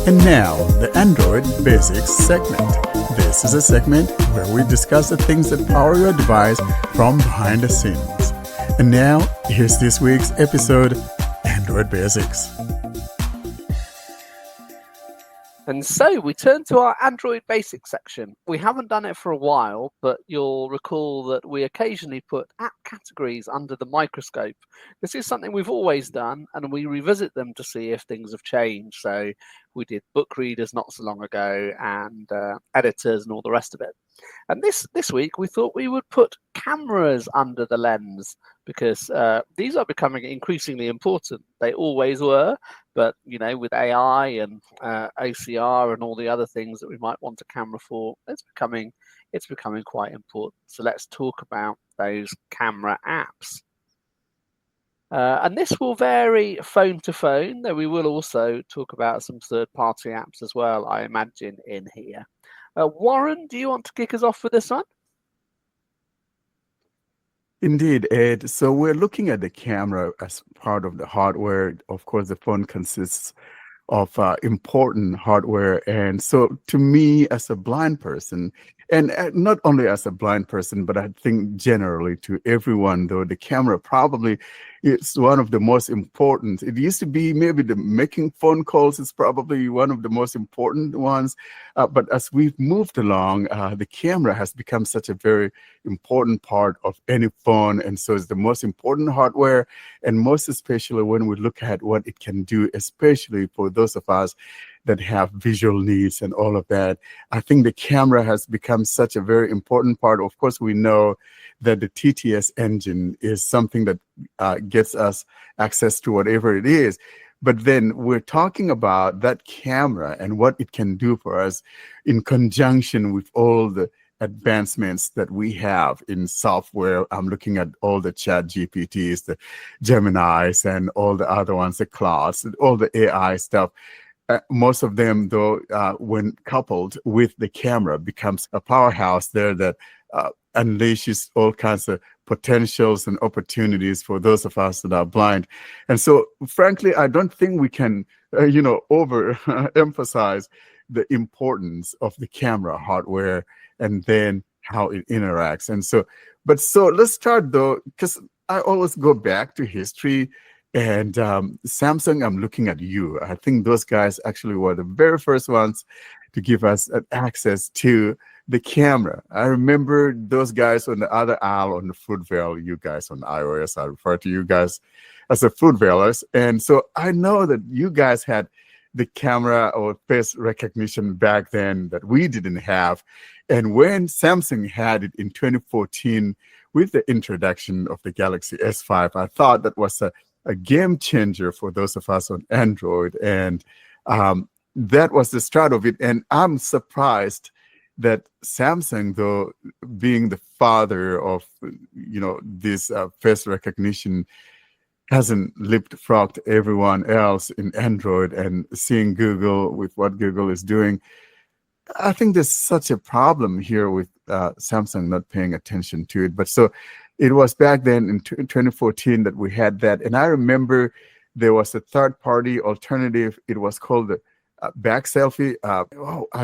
And now, the Android Basics segment. This is a segment where we discuss the things that power your device from behind the scenes. And now, here's this week's episode, Android Basics. And so we turn to our Android Basics section. We haven't done it for a while, but you'll recall that we occasionally put app categories under the microscope. This is something we've always done, and we revisit them to see if things have changed. So we did book readers not so long ago, and editors and all the rest of it. And this week we thought we would put cameras under the lens, because these are becoming increasingly important. They always were, but with AI and OCR and all the other things that we might want a camera for, it's becoming quite important. So let's talk about those camera apps. And this will vary phone to phone, though we will also talk about some third-party apps as well, I imagine, in here. Warren, do you want to kick us off with this one? Indeed, Ed. So we're looking at the camera as part of the hardware. Of course, the phone consists of important hardware. And so to me, as a blind person, and not only as a blind person, but I think generally to everyone, though, the camera probably is one of the most important. It used to be maybe the making phone calls is probably one of the most important ones. But as we've moved along, the camera has become such a very important part of any phone. And so it's the most important hardware. And most especially when we look at what it can do, especially for those of us that have visual needs and all of that, I think the camera has become such a very important part. Of course, we know that the TTS engine is something that gets us access to whatever it is. But then we're talking about that camera and what it can do for us in conjunction with all the advancements that we have in software. I'm looking at all the Chat GPTs, the Geminis, and all the other ones, the Claudes, all the AI stuff. Most of them, though, when coupled with the camera, becomes a powerhouse there that unleashes all kinds of potentials and opportunities for those of us that are blind. And so, frankly, I don't think we can, overemphasize the importance of the camera hardware and then how it interacts. And so let's start, though, because I always go back to history. And Samsung, I'm looking at you. I think those guys actually were the very first ones to give us access to the camera. I remember those guys on the other aisle on the Fruitvale, you guys on iOS. I refer to you guys as the Fruitvalers. And so I know that you guys had the camera or face recognition back then that we didn't have. And when Samsung had it in 2014 with the introduction of the Galaxy S5, I thought that was a game changer for those of us on Android. And that was the start of it. And I'm surprised that Samsung, though, being the father of, this face recognition, hasn't leapfrogged everyone else in Android. And seeing Google with what Google is doing, I think there's such a problem here with Samsung not paying attention to it. But so it was back then in 2014 that we had that. And I remember there was a third-party alternative. It was called the Back Selfie. I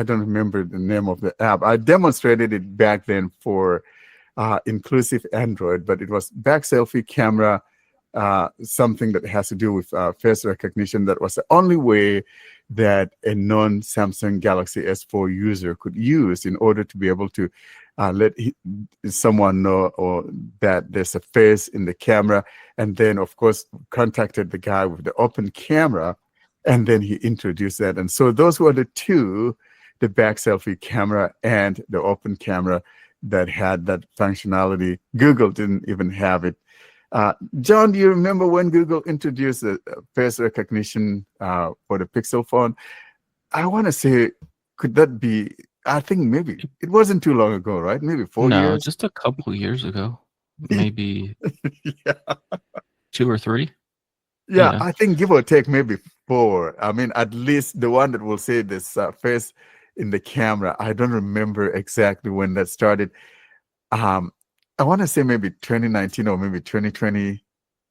don't remember the name of the app. I demonstrated it back then for inclusive Android, but it was Back Selfie camera, something that has to do with face recognition. That was the only way that a non-Samsung Galaxy S4 user could use in order to be able to let someone know that there's a face in the camera. And then, of course, contacted the guy with the open camera, and then he introduced that. And so those were the two, the Back Selfie camera and the open camera, that had that functionality. Google didn't even have it. John, do you remember when Google introduced the face recognition for the Pixel phone? I want to say, could that be, I think maybe it wasn't too long ago, right? Maybe 4 years? No, just a couple years ago. Maybe Yeah. 2 or 3. Yeah, I think give or take maybe 4. I mean, at least the one that will say this face in the camera. I don't remember exactly when that started. I want to say maybe 2019 or maybe 2020.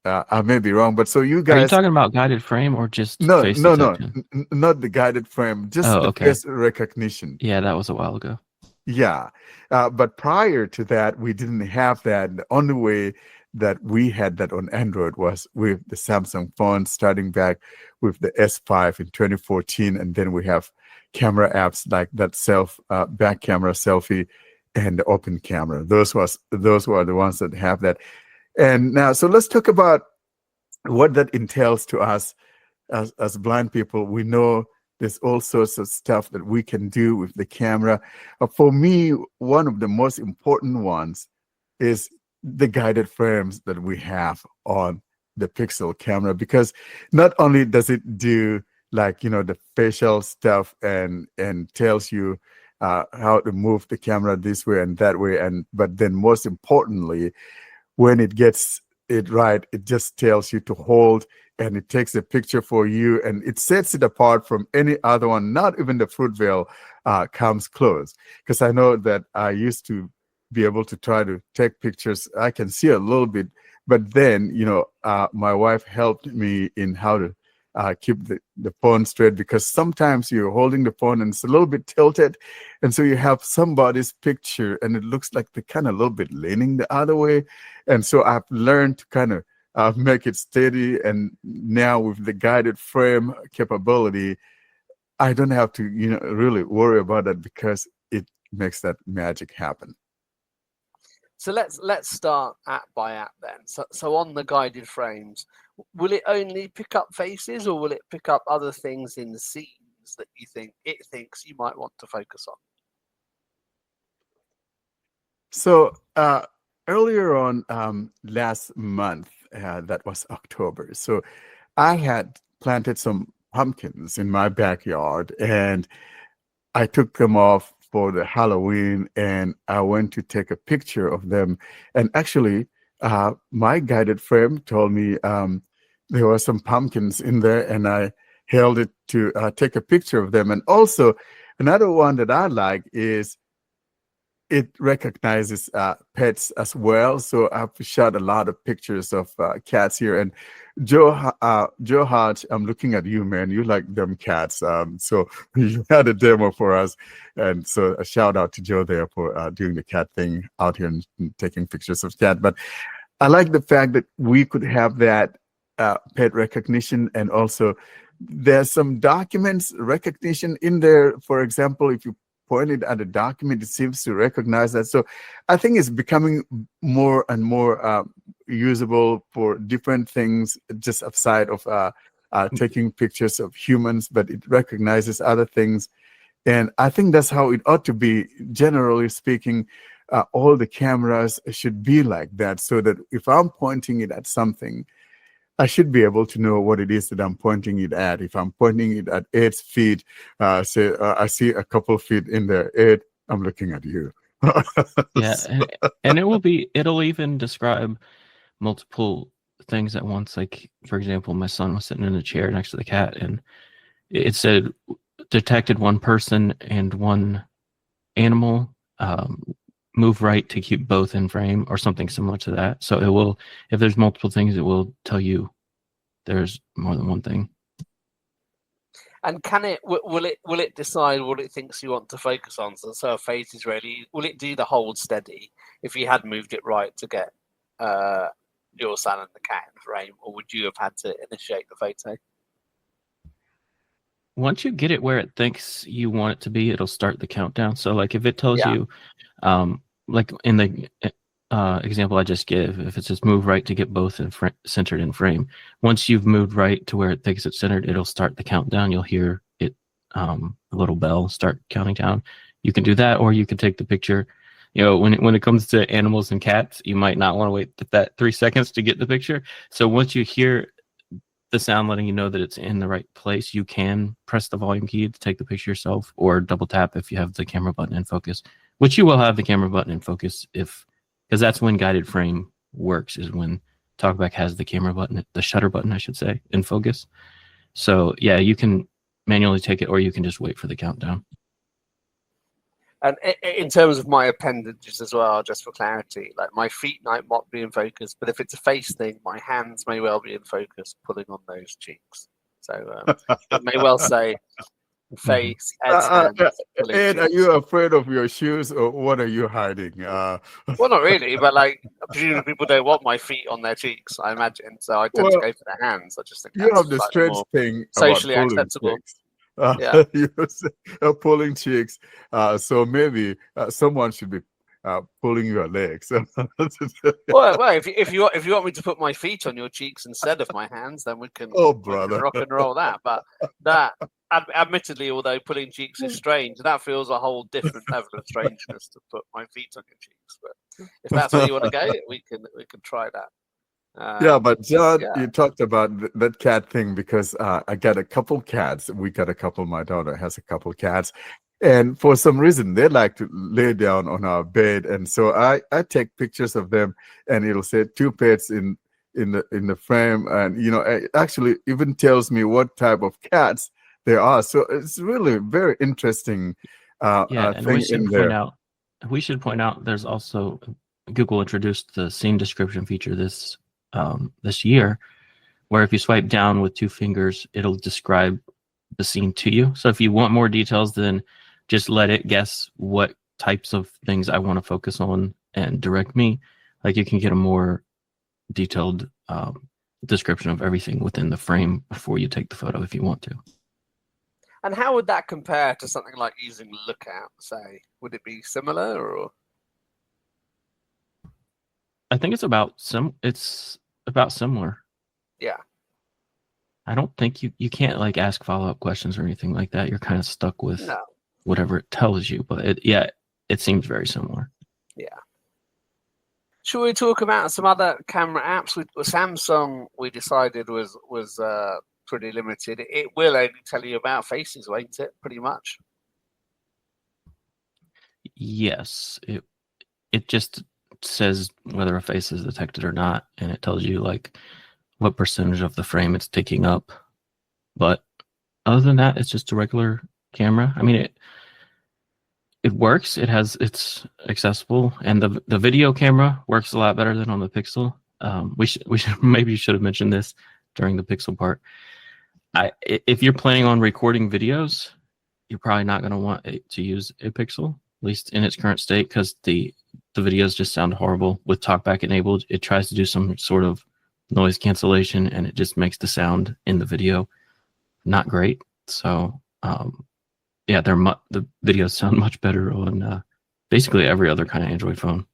I may be wrong, but so you Are you guys, talking about guided frame or just no, face no, no, detection? not the guided frame, just Oh, the okay. face recognition. Yeah, that was a while ago. Yeah. But prior to that, we didn't have that. The only way that we had that on Android was with the Samsung phone, starting back with the S5 in 2014. And then we have camera apps like that back camera selfie and the open camera. Those were the ones that have that. And now, so let's talk about what that entails to us as blind people. We know there's all sorts of stuff that we can do with the camera. For me, one of the most important ones is the guided frames that we have on the Pixel camera, because not only does it do like, the facial stuff and tells you how to move the camera this way and that way, but then most importantly, when it gets it right, it just tells you to hold, and it takes a picture for you, and it sets it apart from any other one. Not even the Fruitvale comes close, because I know that I used to be able to try to take pictures. I can see a little bit, but then my wife helped me in how to keep the phone straight, because sometimes you're holding the phone and it's a little bit tilted, and so you have somebody's picture and it looks like they're kind of a little bit leaning the other way. And so I've learned to kind of make it steady, and now with the guided frame capability, I don't have to really worry about that, because it makes that magic happen. So let's start app by app then. So on the guided frames, will it only pick up faces, or will it pick up other things in the scenes that it thinks you might want to focus on? So earlier on last month, that was October, so I had planted some pumpkins in my backyard, and I took them off for the Halloween, and I went to take a picture of them. And actually, my guided frame told me there were some pumpkins in there, and I held it to take a picture of them. And also, another one that I like is it recognizes pets as well. So I've shot a lot of pictures of cats here. And Joe Hodge, I'm looking at you, man. You like them cats. So you had a demo for us. And so a shout out to Joe there for doing the cat thing out here and taking pictures of cat. But I like the fact that we could have that pet recognition, and also there's some documents recognition in there. For example, if you pointed at a document, it seems to recognize that. So I think it's becoming more and more usable for different things, just outside of taking pictures of humans, but it recognizes other things. And I think that's how it ought to be. Generally speaking, all the cameras should be like that, so that if I'm pointing it at something, I should be able to know what it is that I'm pointing it at. If I'm pointing it at 8 feet, say I see a couple feet in there, 8, I'm looking at you. Yeah, and it'll even describe multiple things at once. Like, for example, my son was sitting in a chair next to the cat, and it said detected one person and one animal. Move right to keep both in frame, or something similar to that. So it will, if there's multiple things, it will tell you there's more than one thing. And will it decide what it thinks you want to focus on? So a face is ready. Will it do the hold steady if you had moved it right to get your son and the cat in frame, or would you have had to initiate the photo? Once you get it where it thinks you want it to be, it'll start the countdown. So like if it tells you, like in the example I just gave, if it says move right to get both centered in frame, once you've moved right to where it thinks it's centered, it'll start the countdown. You'll hear it, a little bell start counting down. You can do that, or you can take the picture. When it comes to animals and cats, you might not want to wait that 3 seconds to get the picture. So once you hear the sound letting you know that it's in the right place, you can press the volume key to take the picture yourself, or double tap if you have the camera button in focus, which you will have the camera button in focus because that's when guided frame works, is when TalkBack has the camera button, the shutter button, I should say, in focus. So yeah, you can manually take it, or you can just wait for the countdown. And in terms of my appendages as well, just for clarity, like my feet might not be in focus, but if it's a face thing, my hands may well be in focus, pulling on those cheeks. So it may well say face, Ed's hands. Pulling Ed, are cheeks. you afraid of your shoes, or what are you hiding? Well, not really, but like presumably people don't want my feet on their cheeks, I imagine. So I tend to go for their hands. I just think You that's have the slightly strange more thing socially about pulling acceptable. cheeks. Yeah. You're pulling cheeks. So maybe someone should be pulling your legs. Well, if you want me to put my feet on your cheeks instead of my hands, then we can, Oh, we can brother. rock and roll that. But that, admittedly, although pulling cheeks is strange, that feels a whole different level of strangeness to put my feet on your cheeks. But if that's where you want to go, we can try that. Yeah, but John, yeah. you talked about that cat thing because I got a couple cats. We got a couple. My daughter has a couple cats, and for some reason they like to lay down on our bed, and so I take pictures of them, and it'll say 2 pets in the frame, and it actually even tells me what type of cats there are. So it's really very interesting. And thing in there. we should point out there's also Google introduced the scene description feature this year, where if you swipe down with 2 fingers, it'll describe the scene to you. So if you want more details, then just let it guess what types of things I want to focus on and direct me. Like you can get a more detailed description of everything within the frame before you take the photo if you want to. And how would that compare to something like using Lookout, say? Would it be similar or? I think it's about similar. Yeah. I don't think you can't like ask follow-up questions or anything like that. You're kind of stuck with whatever it tells you, but it seems very similar. Yeah. Should we talk about some other camera apps? With Samsung, we decided was pretty limited. It will only tell you about faces, won't it? Pretty much. Yes, it just says whether a face is detected or not, and it tells you like what percentage of the frame it's taking up. But other than that, it's just a regular camera. I mean, it works. It's accessible, and the video camera works a lot better than on the Pixel. We should have mentioned this during the Pixel part. If you're planning on recording videos, you're probably not going to want to use a Pixel, at least in its current state, because the videos just sound horrible with TalkBack enabled. It tries to do some sort of noise cancellation, and it just makes the sound in the video not great. So the videos sound much better on basically every other kind of Android phone.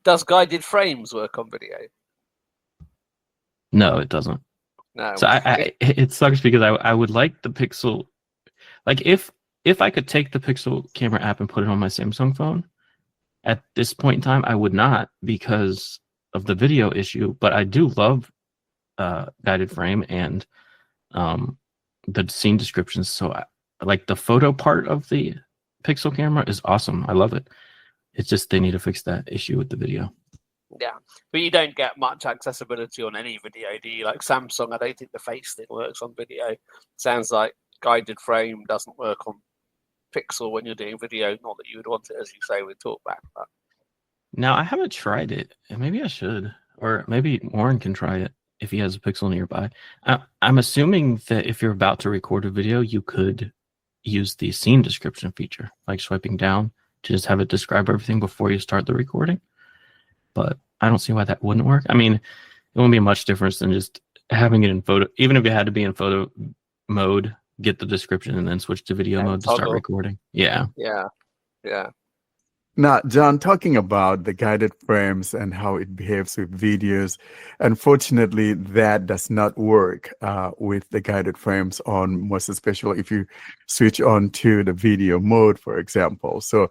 Does guided frames work on video? No, it doesn't. No. So it sucks because I would like the Pixel, like if I could take the Pixel camera app and put it on my Samsung phone, at this point in time, I would not because of the video issue, but I do love guided frame and the scene descriptions. So like the photo part of the Pixel camera is awesome. I love it. It's just they need to fix that issue with the video. Yeah, but you don't get much accessibility on any video, do you? Like Samsung, I don't think the face thing works on video. Sounds like guided frame doesn't work on Pixel when you're doing video. Not that you would want it, as you say, with TalkBack. But... Now, I haven't tried it. Maybe I should. Or maybe Warren can try it if he has a Pixel nearby. I'm assuming that if you're about to record a video, you could use the scene description feature, like swiping down to just have it describe everything before you start the recording. But I don't see why that wouldn't work. I mean, it wouldn't be much difference than just having it in photo. Even if it had to be in photo mode, get the description and then switch to video mode to start recording. Yeah. Now, John, talking about the guided frames and how it behaves with videos, unfortunately, that does not work with the guided frames on, most especially if you switch on to the video mode, for example. So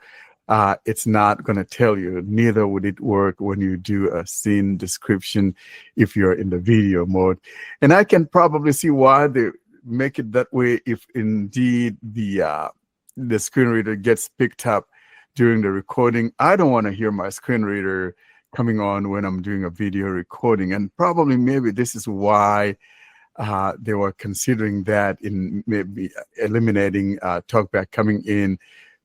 it's not going to tell you. Neither would it work when you do a scene description if you're in the video mode. And I can probably see why they make it that way if indeed the screen reader gets picked up during the recording. I don't want to hear my screen reader coming on when I'm doing a video recording. And probably maybe this is why they were considering that in maybe eliminating TalkBack coming in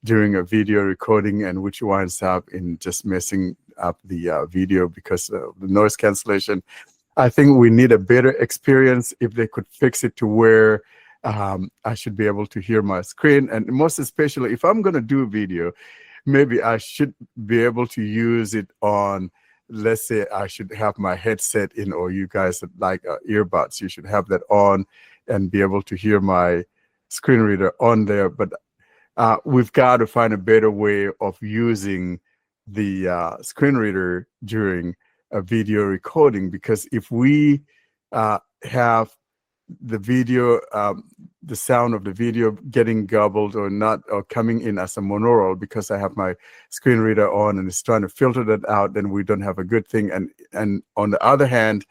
during a video recording, and which winds up in just messing up the video because of the noise cancellation. I think we need a better experience if they could fix it to where I should be able to hear my screen. And most especially, if I'm going to do video, maybe I should be able to use it on, let's say I should have my headset in, or you guys that like earbuds, you should have that on and be able to hear my screen reader on there. But we've got to find a better way of using the screen reader during a video recording, because if we have the video, the sound of the video getting gobbled or not, or coming in as a monaural because I have my screen reader on and it's trying to filter that out, then we don't have a good thing. And on the other hand,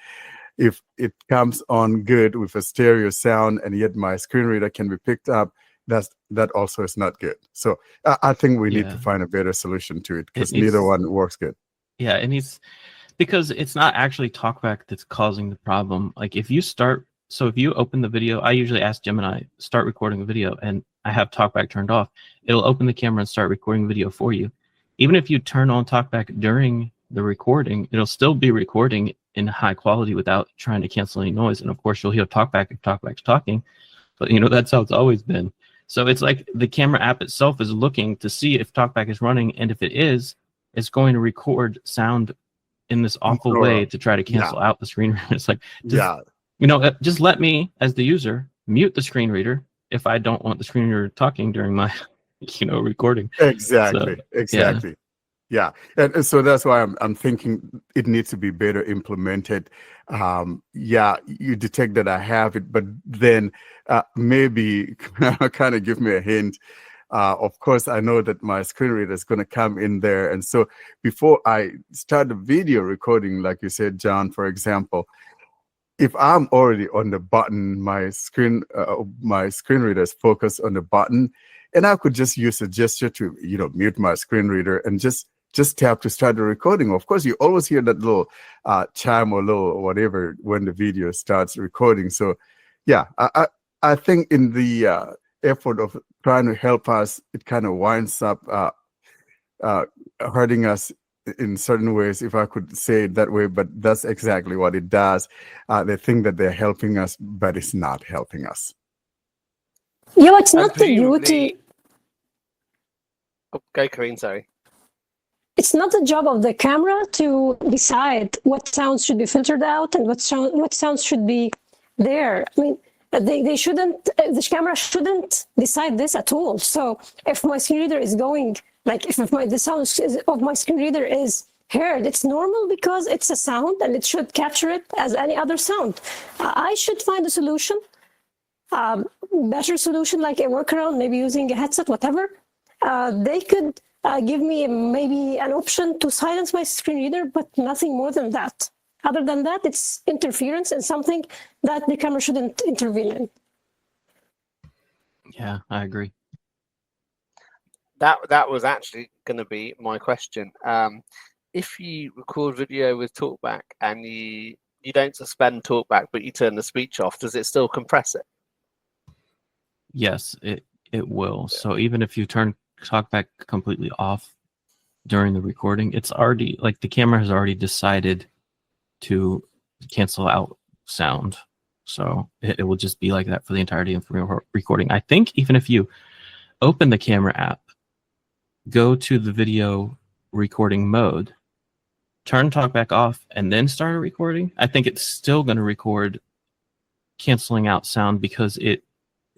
if it comes on good with a stereo sound and yet my screen reader can be picked up, that also is not good. So I think we need to find a better solution to it, because neither one works good. Yeah, it needs, because it's not actually TalkBack that's causing the problem. Like if you open the video, I usually ask Gemini, start recording a video, and I have TalkBack turned off. It'll open the camera and start recording video for you. Even if you turn on TalkBack during the recording, it'll still be recording in high quality without trying to cancel any noise. And of course, you'll hear TalkBack if TalkBack's talking, but that's how it's always been. So it's like the camera app itself is looking to see if TalkBack is running, and if it is, it's going to record sound in this awful way to try to cancel out the screen reader. It's like, just let me, as the user, mute the screen reader if I don't want the screen reader talking during my, recording. Exactly. Yeah. And so that's why I'm thinking it needs to be better implemented. You detect that I have it, but then maybe kind of give me a hint. Of course, I know that my screen reader is going to come in there. And so before I start the video recording, like you said, John, for example, if I'm already on the button, my screen reader is focused on the button, and I could just use a gesture to, mute my screen reader and just tap to start the recording. Of course, you always hear that little chime or little whatever when the video starts recording. So, yeah, I think in the effort of trying to help us, it kind of winds up hurting us in certain ways, if I could say it that way. But that's exactly what it does. They think that they're helping us, but it's not helping us. It's not the duty. Okay, Karine, sorry. It's not the job of the camera to decide what sounds should be filtered out and what sounds should be there. I mean, they shouldn't. The camera shouldn't decide this at all. So if my screen reader is going, like if the sound of my screen reader is heard, it's normal because it's a sound and it should capture it as any other sound. I should find a solution, better solution, like a workaround, maybe using a headset, whatever. They could give me maybe an option to silence my screen reader, but nothing more than that. Other than that, it's interference and something that the camera shouldn't intervene in. Yeah, I agree. That was actually going to be my question. If you record video with TalkBack and you don't suspend TalkBack, but you turn the speech off, does it still compress it? Yes, it will. So even if you turn TalkBack completely off during the recording, it's already, like, the camera has already decided to cancel out sound. So it will just be like that for the entirety of the recording. I think even if you open the camera app, go to the video recording mode, turn TalkBack off, and then start a recording, I think it's still going to record canceling out sound, because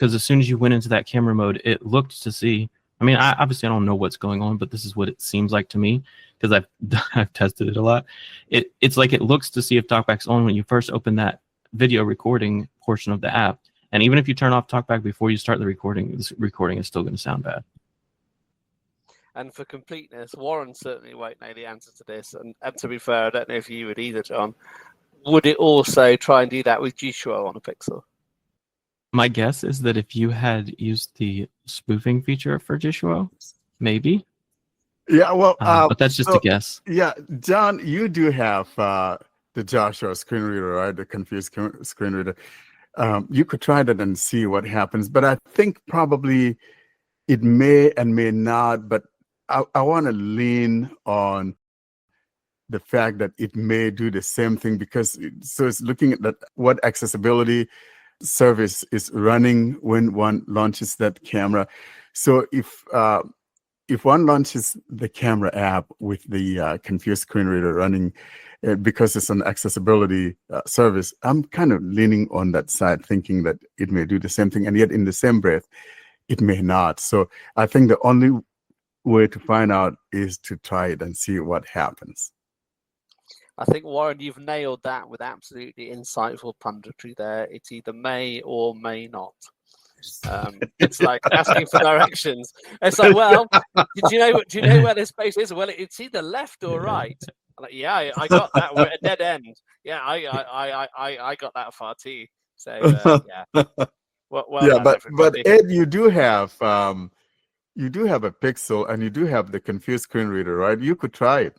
as soon as you went into that camera mode, it looked to see. I mean, I don't know what's going on, but this is what it seems like to me, because I've tested it a lot. It's like it looks to see if TalkBack's on when you first open that video recording portion of the app, and even if you turn off TalkBack before you start the recording, this recording is still going to sound bad. And for completeness, Warren certainly won't know the answer to this. And to be fair, I don't know if you would either, John. Would it also try and do that with G-Show on a Pixel? My guess is that if you had used the spoofing feature for Jishuo, maybe. Yeah, well, but that's just a guess. Yeah, John, you do have the Joshua screen reader, right? The confused screen reader. You could try that and see what happens. But I think probably it may and may not, but I want to lean on the fact that it may do the same thing, because so it's looking at that, what accessibility service is running when one launches that camera. So if one launches the camera app with the Confused Screen Reader running, because it's an accessibility service, I'm kind of leaning on that side, thinking that it may do the same thing, and yet in the same breath, it may not. So I think the only way to find out is to try it and see what happens. I think, Warren, you've nailed that with absolutely insightful punditry there. It either may or may not. It's like asking for directions. It's like, well, do you know where this space is? Well, it's either left or right. I'm like, yeah, I got that. We're at a dead end. Yeah, I got that far too. So yeah. Well yeah, done, but everybody. Ed, you do have a Pixel and you do have the Confused Screen Reader, right? You could try it.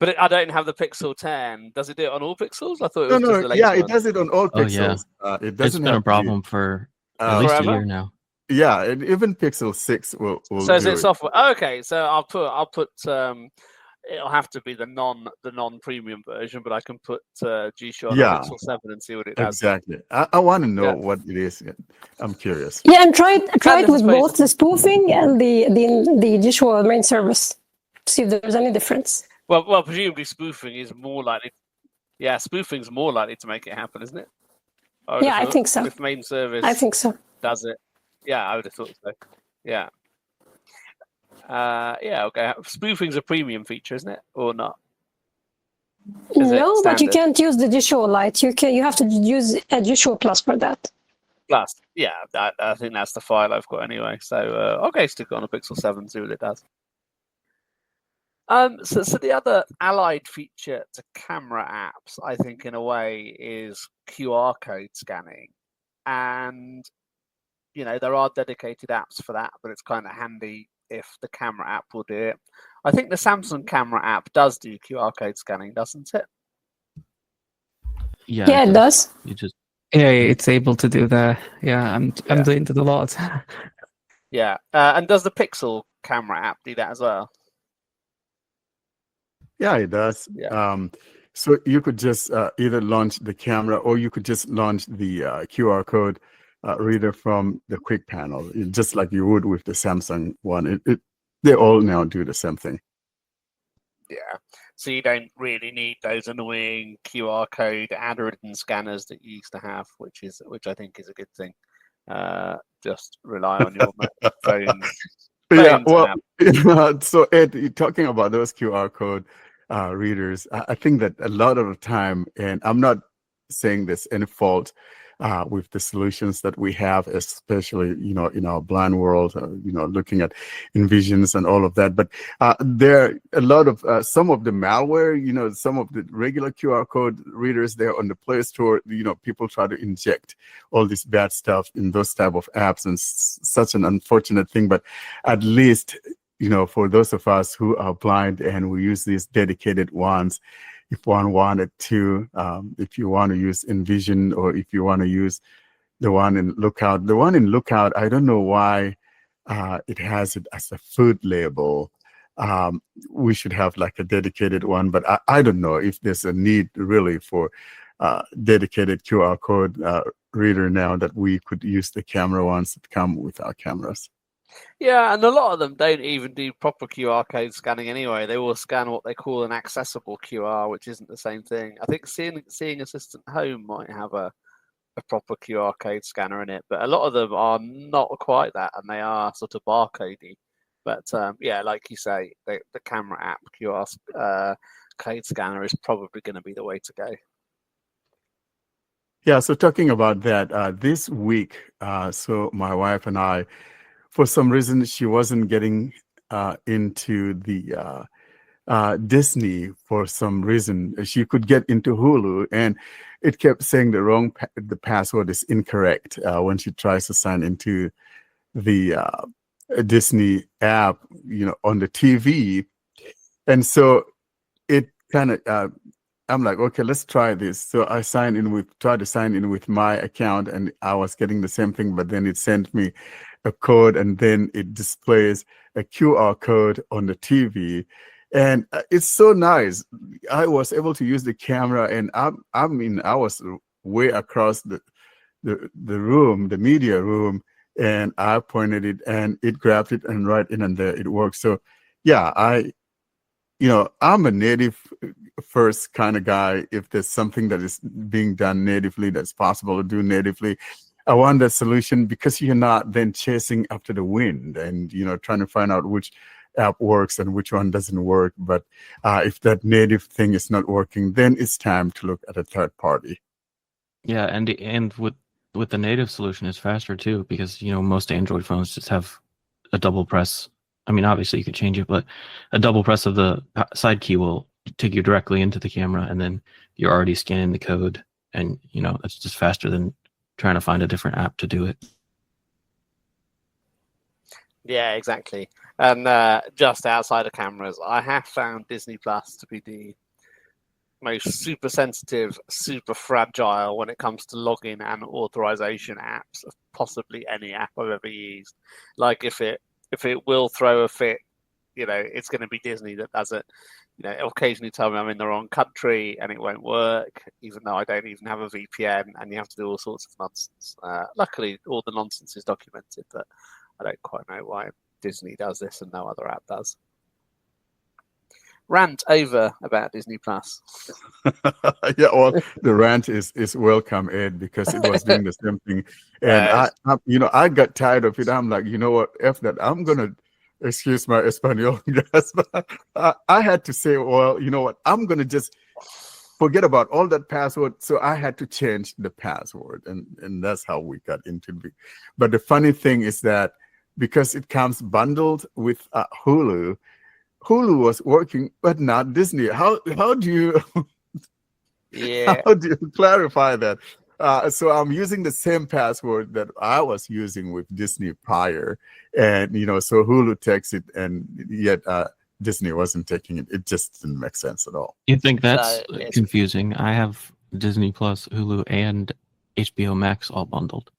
But I don't have the Pixel 10. Does it do it on all Pixels? I thought it was just the latest yeah, it one. does it on all Oh, yeah. Pixels. It It's doesn't been have a problem for at least a Forever? year now. Yeah, and even Pixel 6 will So is do it software? Okay, so I'll put it'll have to be the non-premium version, but I can put G-Shock on Yeah. Pixel 7 and see what it does. Exactly. I want to know Yeah. what it is. I'm curious. Yeah, and try it this with is both the spoofing and the Joshua main service. See if there's any difference. Well, presumably spoofing is more likely. Yeah, spoofing's more likely to make it happen, isn't it? Yeah, I think so. If main service I think so. does it. Yeah, I would have thought so. Yeah. Yeah, okay. Spoofing's a premium feature, isn't it? Or not? Is it No, but you standard? can't use the Joshua Lite. You have to use a Joshua Plus for that. Plus, yeah, I think that's the file I've got anyway. So, okay, stick it on a Pixel 7, see what it does. So the other allied feature to camera apps, I think, in a way, is QR code scanning. And, there are dedicated apps for that, but it's kind of handy if the camera app will do it. I think the Samsung camera app does do QR code scanning, doesn't it? Yeah, it does. You just Yeah, it's able to do that. Yeah, I'm doing it a lot. Yeah. And does the Pixel camera app do that as well? Yeah, it does. Yeah. So you could just either launch the camera, or you could just launch the QR code reader from the quick panel, just like you would with the Samsung one. They all now do the same thing. Yeah. So you don't really need those annoying QR code ad-ridden scanners that you used to have, which I think is a good thing. Just rely on your phone. Yeah, well, so Ed, talking about those QR code readers, I think that a lot of the time, and I'm not saying there's any fault with the solutions that we have, especially in our blind world, looking at Envisions and all of that, but there are a lot of some of the malware, some of the regular QR code readers there on the Play Store, people try to inject all this bad stuff in those type of apps, and such an unfortunate thing. But at least for those of us who are blind and we use these dedicated ones, if one wanted to, if you want to use Envision, or if you want to use the one in Lookout. The one in Lookout, I don't know why it has it as a food label. We should have like a dedicated one, but I don't know if there's a need really for dedicated QR code reader now, that we could use the camera ones that come with our cameras. Yeah, and a lot of them don't even do proper QR code scanning anyway. They will scan what they call an accessible QR, which isn't the same thing. I think Seeing Assistant Home might have a proper QR code scanner in it, but a lot of them are not quite that, and they are sort of barcodey. But yeah, like you say, the camera app QR code scanner is probably going to be the way to go. Yeah, so talking about that, this week, so my wife and I, for some reason, she wasn't getting into the Disney for some reason. She could get into Hulu, and it kept saying the password is incorrect when she tries to sign into the Disney app, on the TV. And so it kind of I'm like, okay, let's try this. So I tried to sign in with my account, and I was getting the same thing, but then it sent me a code, and then it displays a QR code on the TV. And it's so nice. I was able to use the camera, and I was way across the room, the media room, and I pointed it, and it grabbed it, and right in and there it worked. So yeah, I'm a native first kind of guy. If there's something that is being done natively, that's possible to do natively, I want that solution, because you're not then chasing after the wind and, trying to find out which app works and which one doesn't work. But if that native thing is not working, then it's time to look at a third party. Yeah, and with the native solution, it's faster too, because most Android phones just have a double press. I mean, obviously you could change it, but a double press of the side key will take you directly into the camera, and then you're already scanning the code, and that's just faster than trying to find a different app to do it. Yeah, exactly. And just outside of cameras, I have found Disney Plus to be the most super sensitive, super fragile when it comes to login and authorization apps of possibly any app I've ever used. Like if it will throw a fit, it's going to be Disney that does it. It'll occasionally tell me I'm in the wrong country and it won't work, even though I don't even have a VPN, and you have to do all sorts of nonsense. Luckily, all the nonsense is documented, but I don't quite know why Disney does this and no other app does. Rant over about Disney Plus. Yeah, well, the rant is welcome, Ed, because it was doing the same thing, and I got tired of it. I'm like, you know what, F that. I'm gonna excuse my Espanol, guys, but I had to say, well, you know what, I'm gonna just forget about all that password. So I had to change the password, and that's how we got into it. But the funny thing is that because it comes bundled with Hulu Hulu was working, but not Disney. How do you how do you clarify that? So I'm using the same password that I was using with Disney prior, and so Hulu takes it, and yet Disney wasn't taking it. It just didn't make sense at all. You think that's confusing? I have Disney Plus, Hulu, and HBO Max all bundled.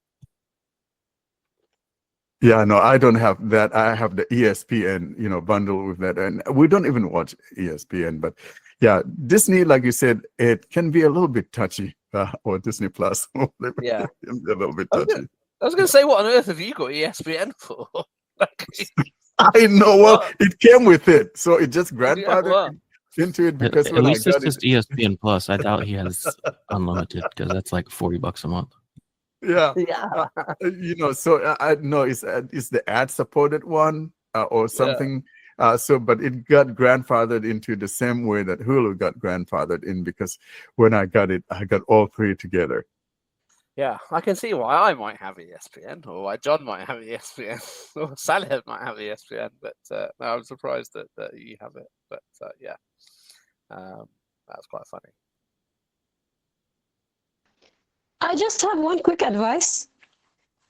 Yeah, no, I don't have that. I have the ESPN, bundle with that, and we don't even watch ESPN. But yeah, Disney, like you said, it can be a little bit touchy, or Disney Plus. Yeah, a little bit touchy. I was going to say, what on earth have you got ESPN for? I know. Well, it came with it, so it just grandfathered into it because at least it's just ESPN Plus. I doubt he has unlimited because that's like $40 a month. Yeah. Yeah. So I know it's the ad supported one or something. Yeah. But it got grandfathered into the same way that Hulu got grandfathered in, because when I got it, I got all three together. Yeah, I can see why I might have ESPN, or why John might have ESPN, or Salih might have ESPN. But no, I'm surprised that you have it. But yeah, that's quite funny. I just have one quick advice.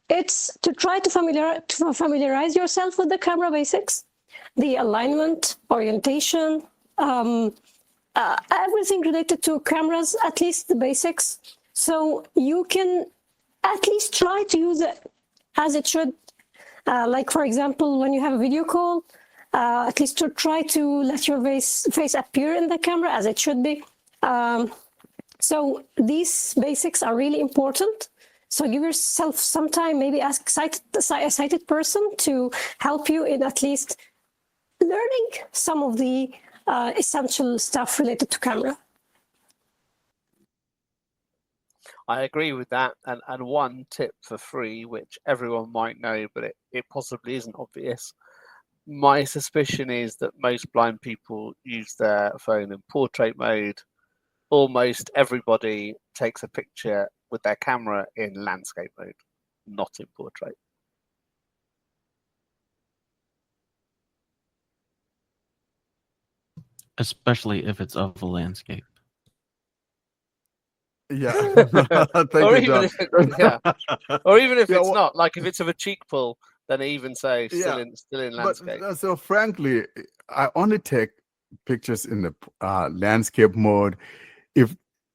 It's to try to familiarize yourself with the camera basics, the alignment, orientation, everything related to cameras, at least the basics. So you can at least try to use it as it should. Like, for example, when you have a video call, at least to try to let your face appear in the camera as it should be. So these basics are really important. So give yourself some time, maybe ask a sighted person to help you in at least learning some of the essential stuff related to camera. I agree with that. And one tip for free, which everyone might know, but it possibly isn't obvious. My suspicion is that most blind people use their phone in portrait mode. Almost everybody takes a picture with their camera in landscape mode, not in portrait. Especially if it's of a landscape. Yeah. Or even if it's not, like if it's of a cheek pull, then even so, still in landscape. But, so frankly, I only take pictures in the landscape mode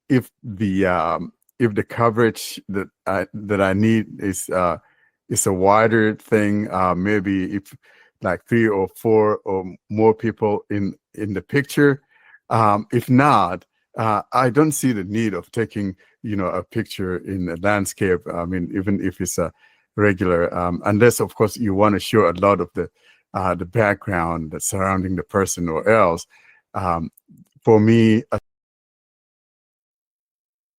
if the coverage that I need is a wider thing, maybe if like 3 or 4 or more people in the picture. If not, I don't see the need of taking a picture in a landscape. I mean, even if it's a regular, unless of course you want to show a lot of the background that's surrounding the person or else. For me,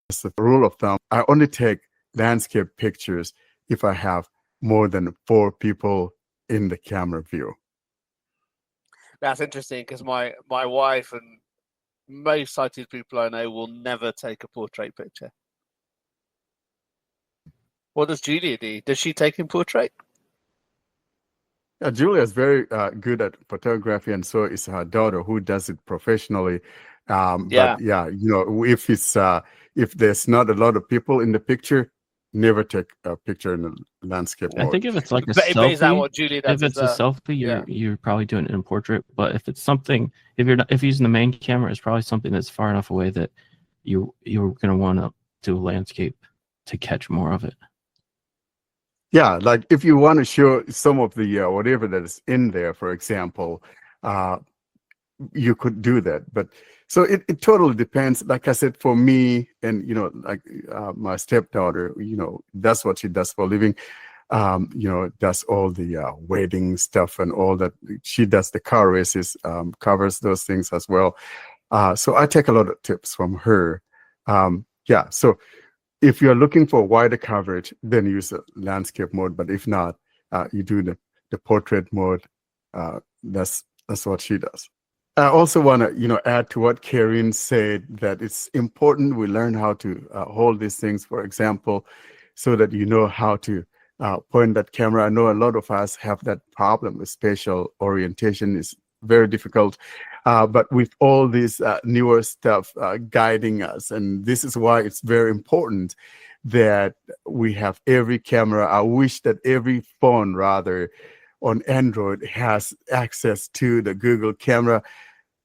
as a rule of thumb, I only take landscape pictures if I have more than 4 people in the camera view. That's interesting because my wife and most sighted people I know will never take a portrait picture. What does Julia do? Does she take in portrait? Yeah, Julia is very good at photography, and so is her daughter, who does it professionally. But yeah, if there's not a lot of people in the picture, never take a picture in the landscape mode. I think if it's like a But is that selfie, what Julia does? if it's a selfie, yeah. you're probably doing it in portrait. But if it's something, if you're using the main camera, it's probably something that's far enough away that you're gonna want to do a landscape to catch more of it. Yeah, like if you want to show some of the whatever that is in there, for example, you could do that. But so it totally depends. Like I said, for me, and like my stepdaughter, that's what she does for a living. Does all the wedding stuff and all that. She does the car races, covers those things as well. So I take a lot of tips from her. Yeah, so if you're looking for wider coverage, then use the landscape mode. But if not, you do the portrait mode. That's what she does. I also want to, add to what Karen said, that it's important we learn how to hold these things, for example, so that you know how to point that camera. I know a lot of us have that problem with spatial orientation. Is very difficult. But with all this newer stuff guiding us, and this is why it's very important that we have every camera. I wish that every phone, rather, on Android has access to the Google camera.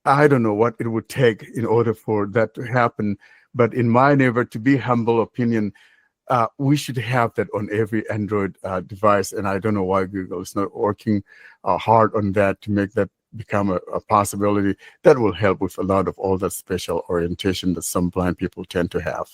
I don't know what it would take in order for that to happen, but in my never to be humble opinion, we should have that on every Android device. And I don't know why Google is not working hard on that to make that become a possibility. That will help with a lot of all that special orientation that some blind people tend to have.